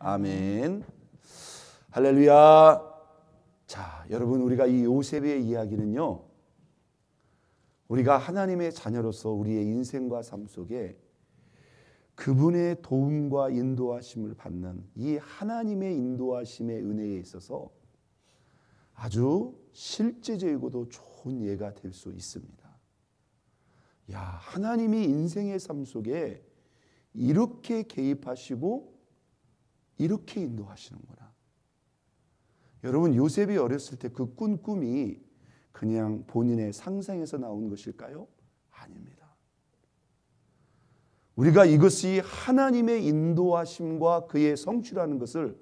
아멘. 할렐루야. 자, 여러분, 우리가 이 요셉의 이야기는요, 우리가 하나님의 자녀로서 우리의 인생과 삶 속에 그분의 도움과 인도하심을 받는 이 하나님의 인도하심의 은혜에 있어서 아주 실제적이고도 좋은 예가 될 수 있습니다. 야, 하나님이 인생의 삶 속에 이렇게 개입하시고 이렇게 인도하시는구나. 여러분, 요셉이 어렸을 때 그 꾼 꿈이 그냥 본인의 상상에서 나온 것일까요? 아닙니다. 우리가 이것이 하나님의 인도하심과 그의 성취라는 것을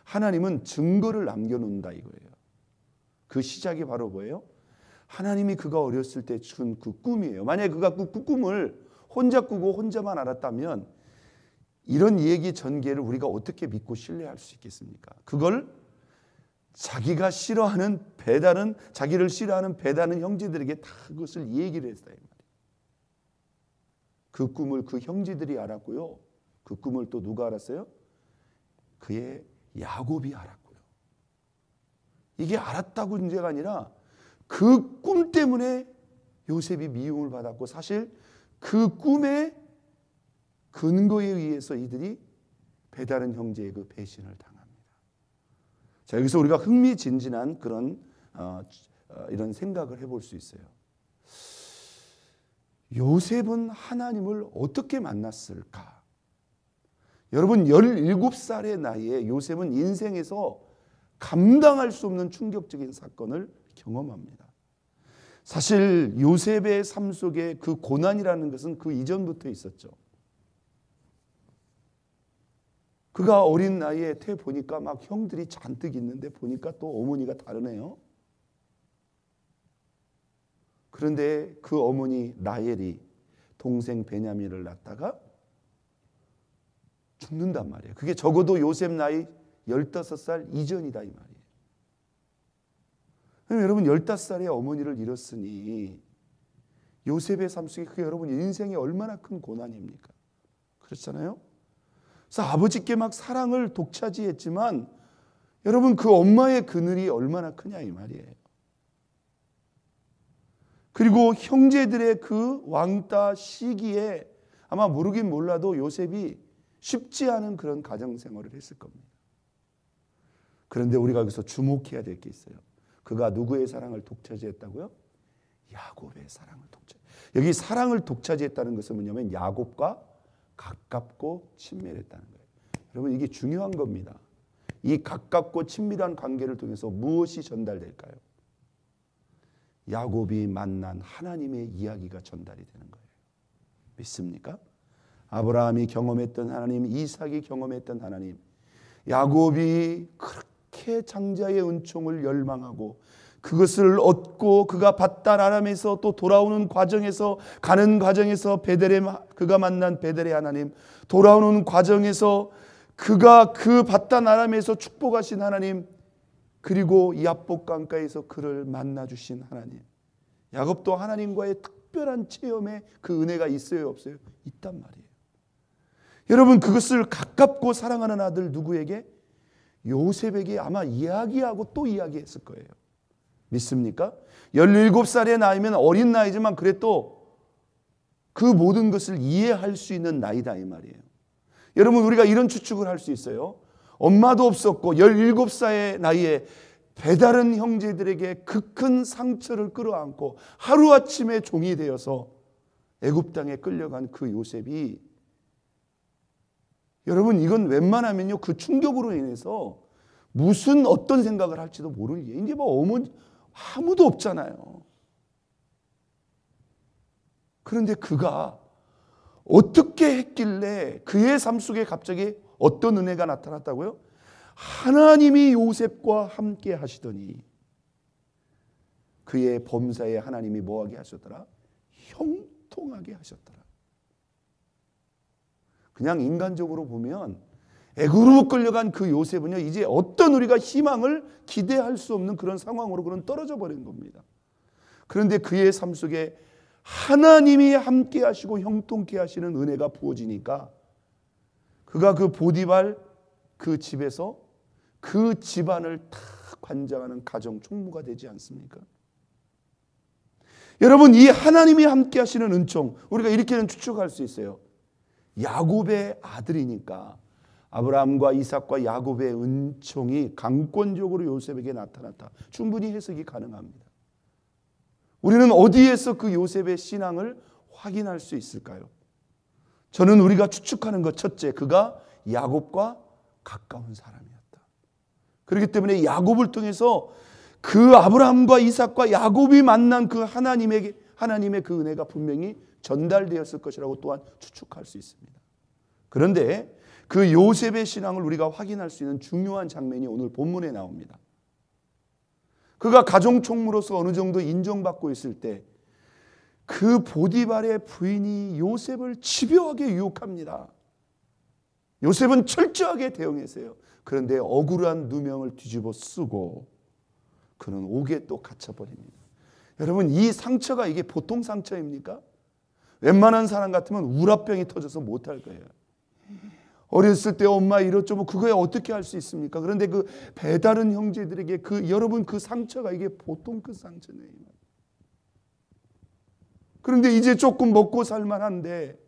하나님은 증거를 남겨놓는다 이거예요. 그 시작이 바로 뭐예요? 하나님이 그가 어렸을 때 준 그 꿈이에요. 만약에 그가 그 꿈을 혼자 꾸고 혼자만 알았다면 이런 얘기 전개를 우리가 어떻게 믿고 신뢰할 수 있겠습니까? 그걸 자기가 싫어하는 배다른, 자기를 싫어하는 배다른 형제들에게 다 그것을 얘기를 했어요. 그 꿈을 그 형제들이 알았고요. 그 꿈을 또 누가 알았어요? 그의 야곱이 알았고요. 이게 알았다고 문제가 아니라 그 꿈 때문에 요셉이 미움을 받았고, 사실 그 꿈의 근거에 의해서 이들이 배다른 형제의 그 배신을 당합니다. 자, 여기서 우리가 흥미진진한 그런 이런 생각을 해볼 수 있어요. 요셉은 하나님을 어떻게 만났을까? 여러분, 17살의 나이에 요셉은 인생에서 감당할 수 없는 충격적인 사건을 경험합니다. 사실 요셉의 삶 속에 그 고난이라는 것은 그 이전부터 있었죠. 그가 어린 나이에 보니까 막 형들이 잔뜩 있는데 보니까 또 어머니가 다르네요. 그런데 그 어머니 라헬이 동생 베냐민을 낳다가 죽는단 말이에요. 그게 적어도 요셉 나이 15살 이전이다 이 말이에요. 여러분, 15살의 어머니를 잃었으니 요셉의 삶 속에 그게 여러분 인생에 얼마나 큰 고난입니까? 그렇잖아요? 그래서 아버지께 막 사랑을 독차지했지만 여러분, 그 엄마의 그늘이 얼마나 크냐 이 말이에요. 그리고 형제들의 그 왕따 시기에 아마 모르긴 몰라도 요셉이 쉽지 않은 그런 가정생활을 했을 겁니다. 그런데 우리가 여기서 주목해야 될 게 있어요. 그가 누구의 사랑을 독차지했다고요? 야곱의 사랑을 독차지. 여기 사랑을 독차지했다는 것은 뭐냐면 야곱과 가깝고 친밀했다는 거예요. 여러분, 이게 중요한 겁니다. 이 가깝고 친밀한 관계를 통해서 무엇이 전달될까요? 야곱이 만난 하나님의 이야기가 전달이 되는 거예요. 믿습니까? 아브라함이 경험했던 하나님, 이삭이 경험했던 하나님, 야곱이 그렇게 장자의 은총을 열망하고 그것을 얻고 그가 밧단 아람에서 또 돌아오는 과정에서, 가는 과정에서 그가 만난 베델의 하나님, 돌아오는 과정에서 그가 그 밧단 아람에서 축복하신 하나님, 그리고 야복 강가에서 그를 만나주신 하나님. 야곱도 하나님과의 특별한 체험에 그 은혜가 있어요, 없어요? 있단 말이에요. 여러분, 그것을 가깝고 사랑하는 아들 누구에게? 요셉에게 아마 이야기하고 또 이야기했을 거예요. 믿습니까? 17살의 나이면 어린 나이지만 그래도 그 모든 것을 이해할 수 있는 나이다 이 말이에요. 여러분, 우리가 이런 추측을 할 수 있어요. 엄마도 없었고 17살의 나이에 배다른 형제들에게 그 큰 상처를 끌어안고 하루아침에 종이 되어서 애굽 땅에 끌려간 그 요셉이, 여러분, 이건 웬만하면요 그 충격으로 인해서 무슨 어떤 생각을 할지도 모르는 게, 이제 뭐 어머니 아무도 없잖아요. 그런데 그가 어떻게 했길래 그의 삶 속에 갑자기 어떤 은혜가 나타났다고요? 하나님이 요셉과 함께 하시더니 그의 범사에 하나님이 뭐하게 하셨더라? 형통하게 하셨더라. 그냥 인간적으로 보면 애굽으로 끌려간 그 요셉은요, 이제 어떤 우리가 희망을 기대할 수 없는 그런 상황으로 그는 떨어져 버린 겁니다. 그런데 그의 삶 속에 하나님이 함께 하시고 형통케 하시는 은혜가 부어지니까 그가 그 보디발 그 집에서 그 집안을 다 관장하는 가정 총무가 되지 않습니까? 여러분, 이 하나님이 함께 하시는 은총, 우리가 이렇게는 추측할 수 있어요. 야곱의 아들이니까 아브라함과 이삭과 야곱의 은총이 강권적으로 요셉에게 나타났다. 충분히 해석이 가능합니다. 우리는 어디에서 그 요셉의 신앙을 확인할 수 있을까요? 저는 우리가 추측하는 것, 첫째, 그가 야곱과 가까운 사람이었다. 그렇기 때문에 야곱을 통해서 그 아브라함과 이삭과 야곱이 만난 그 하나님의 그 은혜가 분명히 전달되었을 것이라고 또한 추측할 수 있습니다. 그런데 그 요셉의 신앙을 우리가 확인할 수 있는 중요한 장면이 오늘 본문에 나옵니다. 그가 가정 총무로서 어느 정도 인정받고 있을 때 그 보디발의 부인이 요셉을 집요하게 유혹합니다. 요셉은 철저하게 대응했어요. 그런데 억울한 누명을 뒤집어 쓰고 그는 옥에 또 갇혀버립니다. 여러분, 이 상처가 이게 보통 상처입니까? 웬만한 사람 같으면 우라병이 터져서 못할 거예요. 어렸을 때 엄마 이렇죠, 그거에 어떻게 할 수 있습니까? 그런데 그 배다른 형제들에게 여러분 그 상처가 이게 보통 그 상처네요. 그런데 이제 조금 먹고 살만한데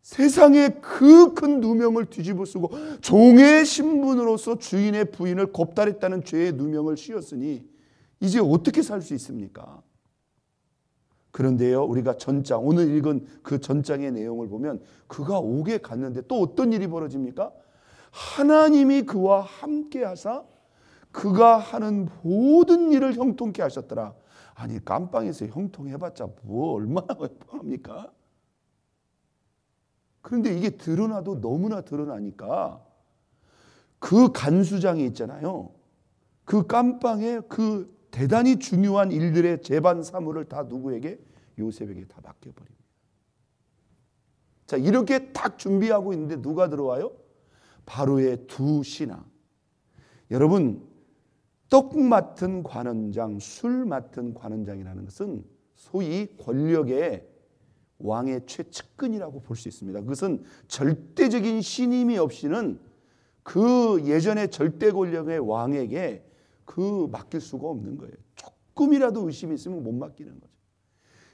세상에 그 큰 누명을 뒤집어 쓰고 종의 신분으로서 주인의 부인을 겁탈했다는 죄의 누명을 씌웠으니 이제 어떻게 살 수 있습니까? 그런데요, 우리가 전장, 오늘 읽은 그 전장의 내용을 보면 그가 옥에 갔는데 또 어떤 일이 벌어집니까? 하나님이 그와 함께 하사 그가 하는 모든 일을 형통케 하셨더라. 아니, 깜빵에서 형통해봤자 뭐 얼마나 형통합니까? 그런데 이게 드러나도 너무나 드러나니까 그 간수장이 있잖아요. 그 깜빵에 그 대단히 중요한 일들의 재반 사무를 다 누구에게? 요셉에게 다 맡겨버립니다. 자, 이렇게 딱 준비하고 있는데 누가 들어와요? 바로의 두 신하. 여러분, 떡 맡은 관원장, 술 맡은 관원장이라는 것은 소위 권력의 왕의 최측근이라고 볼 수 있습니다. 그것은 절대적인 신임이 없이는 그 예전의 절대 권력의 왕에게 맡길 수가 없는 거예요. 조금이라도 의심이 있으면 못 맡기는 거죠.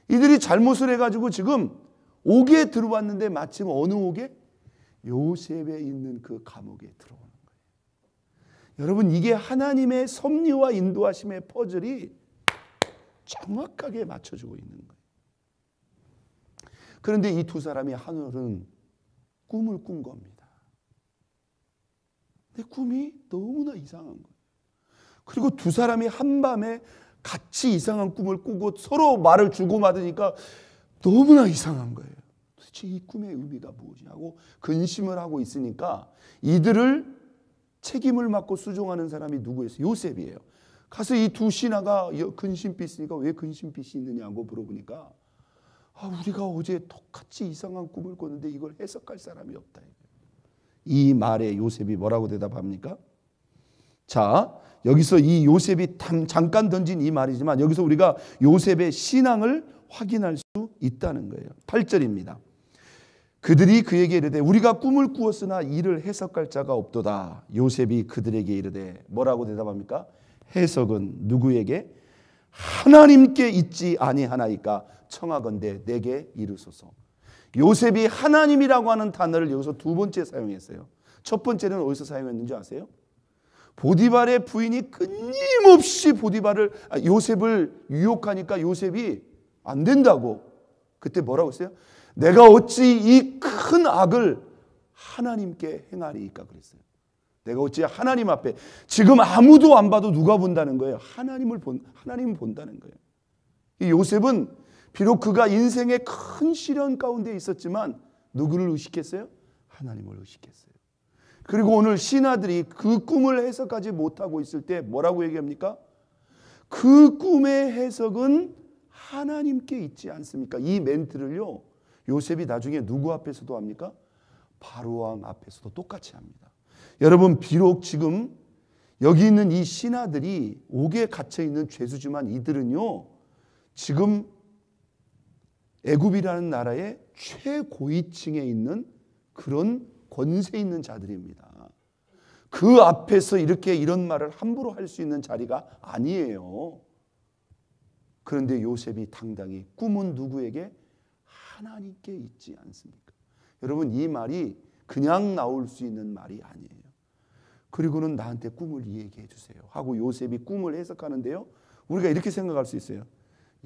이들이 잘못을 해가지고 지금 옥에 들어왔는데 마침 어느 옥에? 요셉에 있는 그 감옥에 들어오는 거예요. 여러분, 이게 하나님의 섭리와 인도하심의 퍼즐이 정확하게 맞춰주고 있는 거예요. 그런데 이 두 사람이 하늘은 꿈을 꾼 겁니다. 근데 꿈이 너무나 이상한 거예요. 그리고 두 사람이 한밤에 같이 이상한 꿈을 꾸고 서로 말을 주고받으니까 너무나 이상한 거예요. 도대체 이 꿈의 의미가 무엇이냐고 근심을 하고 있으니까 이들을 책임을 맡고 수종하는 사람이 누구였어요? 요셉이에요. 가서 이 두 신하가 근심빛이 있으니까 왜 근심빛이 있느냐고 물어보니까 우리가 어제 똑같이 이상한 꿈을 꿨는데 이걸 해석할 사람이 없다. 이 말에 요셉이 뭐라고 대답합니까? 자, 여기서 이 요셉이 잠깐 던진 이 말이지만 여기서 우리가 요셉의 신앙을 확인할 수 있다는 거예요. 8절입니다. 그들이 그에게 이르되 우리가 꿈을 꾸었으나 이를 해석할 자가 없도다. 요셉이 그들에게 이르되 뭐라고 대답합니까? 해석은 누구에게? 하나님께 있지 아니하나이까 청하건대 내게 이르소서. 요셉이 하나님이라고 하는 단어를 여기서 두 번째 사용했어요. 첫 번째는 어디서 사용했는지 아세요? 보디발의 부인이 끊임없이 요셉을 유혹하니까 요셉이 안 된다고 그때 뭐라고 했어요? 내가 어찌 이 큰 악을 하나님께 행하리이까 그랬어요. 내가 어찌 하나님 앞에 지금 아무도 안 봐도 누가 본다는 거예요? 하나님은 본다는 거예요. 이 요셉은 비록 그가 인생의 큰 시련 가운데 있었지만 누구를 의식했어요? 하나님을 의식했어요. 그리고 오늘 신하들이 그 꿈을 해석하지 못하고 있을 때 뭐라고 얘기합니까? 그 꿈의 해석은 하나님께 있지 않습니까? 이 멘트를요, 요셉이 나중에 누구 앞에서도 합니까? 바로왕 앞에서도 똑같이 합니다. 여러분, 비록 지금 여기 있는 이 신하들이 옥에 갇혀 있는 죄수지만 이들은요, 지금 애굽이라는 나라의 최고위층에 있는 그런 권세 있는 자들입니다. 그 앞에서 이런 말을 함부로 할 수 있는 자리가 아니에요. 그런데 요셉이 당당히 꿈은 누구에게? 하나님께 있지 않습니까? 여러분, 이 말이 그냥 나올 수 있는 말이 아니에요. 그리고는 나한테 꿈을 얘기해 주세요 하고 요셉이 꿈을 해석하는데요, 우리가 이렇게 생각할 수 있어요.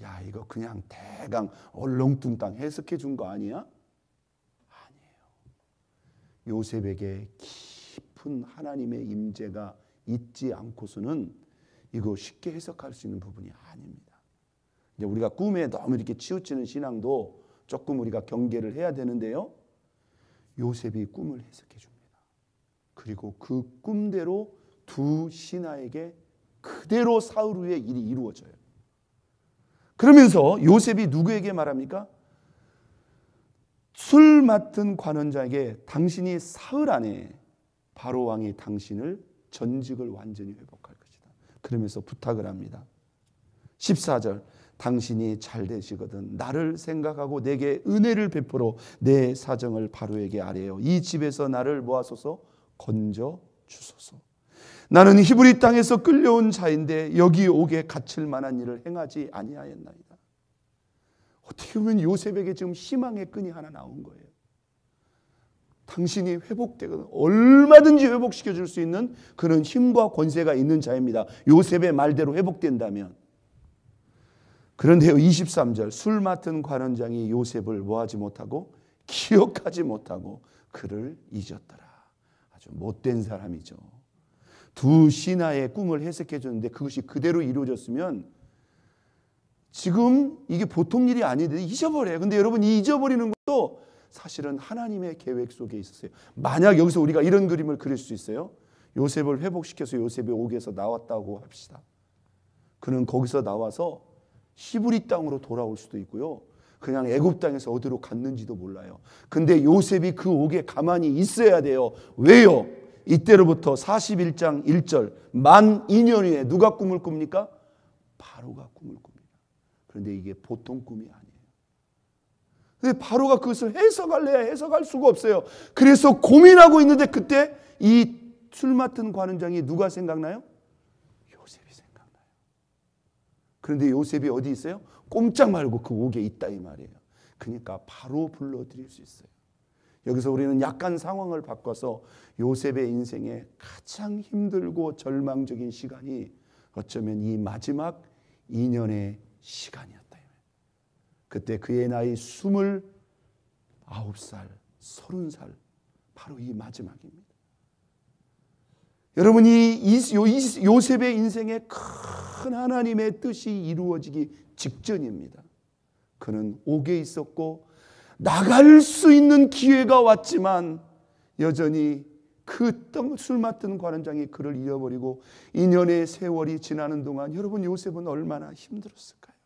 야, 이거 그냥 대강 얼렁뚱땅 해석해 준 거 아니야? 아니에요. 요셉에게 깊은 하나님의 임재가 있지 않고서는 이거 쉽게 해석할 수 있는 부분이 아닙니다. 이제 우리가 꿈에 너무 이렇게 치우치는 신앙도 조금 우리가 경계를 해야 되는데요, 요셉이 꿈을 해석해 줍니다. 그리고 그 꿈대로 두 신하에게 그대로 사흘 후에 일이 이루어져요. 그러면서 요셉이 누구에게 말합니까? 술 맡은 관원장에게 당신이 사흘 안에 바로 왕이 당신을 전직을 완전히 회복할 것이다. 그러면서 부탁을 합니다. 14절, 당신이 잘 되시거든 나를 생각하고 내게 은혜를 베풀어 내 사정을 바로에게 아뢰어 이 집에서 나를 모아소서 건져 주소서. 나는 히브리 땅에서 끌려온 자인데 여기 오게 갇힐 만한 일을 행하지 아니하였나이다. 어떻게 보면 요셉에게 지금 희망의 끈이 하나 나온 거예요. 당신이 회복되거든 얼마든지 회복시켜 줄 수 있는 그런 힘과 권세가 있는 자입니다. 요셉의 말대로 회복된다면. 그런데요, 23절, 술 맡은 관원장이 요셉을 뭐하지 못하고 기억하지 못하고 그를 잊었더라. 아주 못된 사람이죠. 두 신하의 꿈을 해석해 줬는데 그것이 그대로 이루어졌으면 지금 이게 보통 일이 아닌데 잊어버려요. 근데 여러분, 이 잊어버리는 것도 사실은 하나님의 계획 속에 있었어요. 만약 여기서 우리가 이런 그림을 그릴 수 있어요. 요셉을 회복시켜서 요셉이 옥에서 나왔다고 합시다. 그는 거기서 나와서 히브리 땅으로 돌아올 수도 있고요, 그냥 애굽 땅에서 어디로 갔는지도 몰라요. 근데 요셉이 그 옥에 가만히 있어야 돼요. 왜요? 이때로부터 41장 1절 만 2년 후에 누가 꿈을 꿉니까? 바로가 꿈을 꿉니다. 그런데 이게 보통 꿈이 아니에요. 근데 바로가 그것을 해석할래야 해석할 수가 없어요. 그래서 고민하고 있는데 그때 이 술 맡은 관원장이 누가 생각나요? 요셉이 생각나요. 그런데 요셉이 어디 있어요? 꼼짝 말고 그 옥에 있다 이 말이에요. 그러니까 바로 불러들일 수 있어요. 여기서 우리는 약간 상황을 바꿔서 요셉의 인생에 가장 힘들고 절망적인 시간이 어쩌면 이 마지막 2년의 시간이었다. 그때 그의 나이 29살, 30살, 바로 이 마지막입니다. 여러분, 요셉의 인생에 큰 하나님의 뜻이 이루어지기 직전입니다. 그는 옥에 있었고 나갈 수 있는 기회가 왔지만 여전히 그 술 맡은 관원장이 그를 잃어버리고 2년의 세월이 지나는 동안 여러분, 요셉은 얼마나 힘들었을까요?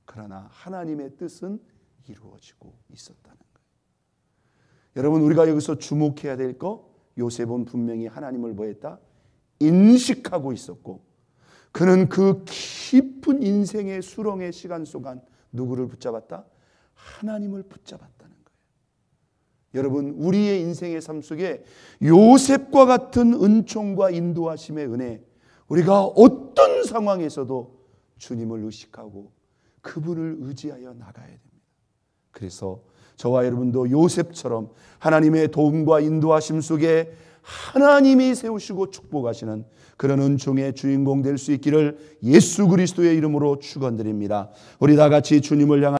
그러나 하나님의 뜻은 이루어지고 있었다는 거예요. 여러분, 우리가 여기서 주목해야 될 거, 요셉은 분명히 하나님을 뭐했다? 인식하고 있었고, 그는 그 깊은 인생의 수렁의 시간 속안 누구를 붙잡았다? 하나님을 붙잡았다는 거예요. 여러분, 우리의 인생의 삶 속에 요셉과 같은 은총과 인도하심의 은혜, 우리가 어떤 상황에서도 주님을 의식하고 그분을 의지하여 나가야 됩니다. 그래서 저와 여러분도 요셉처럼 하나님의 도움과 인도하심 속에 하나님이 세우시고 축복하시는 그런 은총의 주인공 될 수 있기를 예수 그리스도의 이름으로 축원드립니다. 우리 다 같이 주님을 향한